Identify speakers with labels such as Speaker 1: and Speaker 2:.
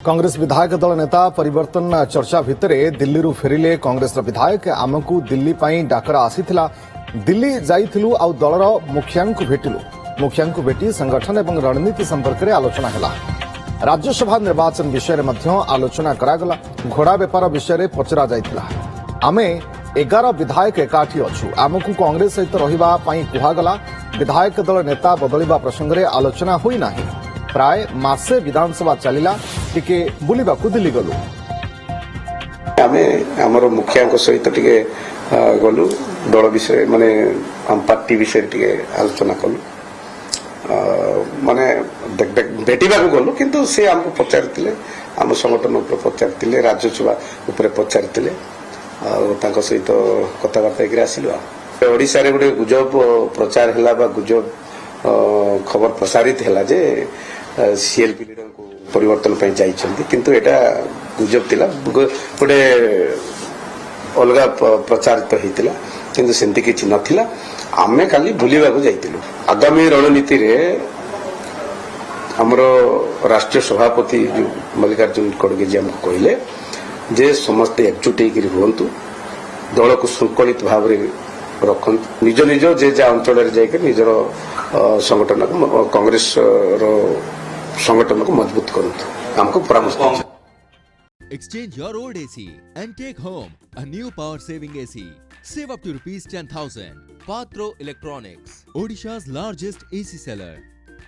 Speaker 1: कांग्रेस विधायक दल नेता परिवर्तन चर्चा भितर दिल्ली फेरिले कांग्रेस विधायक आमको दिल्ली डाकरा आसीथिला दिल्ली जाइथिलु आ दलर मुखियांकु भेटिलु मुखियांकु भेटी संगठन एवं रणनीति संपर्क में आलोचना हैला। राज्यसभा निर्वाचन विषय में आलोचना करागला। घोड़ा बेपार विषय पचरा जाइथिला। आमे 11 विधायक एकाठी अच्छु आमको कांग्रेस सहित रहिबा पई कुहागला। विधायक दल नेता बदलिबा प्रसंग में आलोचना होई नाही। प्राय मासे विधानसभा चलिला टिके बुलिबाकू दिल्ली गलु।
Speaker 2: आमे हमर मुखिया सहित टिके गलु दल विषय माने हम पार्टी विषय टिके आलोचना कलु माने भेटिबाकू गलु किंतु से हमको पचारतिले हम संगठन ऊपर पचारतिले राज्यसभा ऊपर पचारतिले तांको सहित कथबार्ता एकरे आसिलु। ओडिसा रे गुटे गुजब प्रचार हैला बा गुजब खबर प्रसारित हैला जे सीएलपी लीडर को परिवर्तन पे जाइछन्ती किंतु एटा गुजब थिला गोटे अलगा प्रचारित होइतिला किंतु सेंती किछि नथिला। आमे खाली बुलिबा को जाइतिलु। आगामी रणनीति रे हमरो राष्ट्रीय सभापति मल्लिकार्जुन खड़गे जी हमको कहले जे समस्त एकजुट होकर हुंतु दल को संकलित भाव रे रखंतु निज निज जे जा अंचल रे जाइके निजर संगठन को कांग्रेस रो संगठन को मजबूत करंतु हमको परामर्श।
Speaker 3: Exchange your old AC and take home a new power saving AC. Save up to rupees 10,000. Patro Electronics, Odisha's largest AC seller.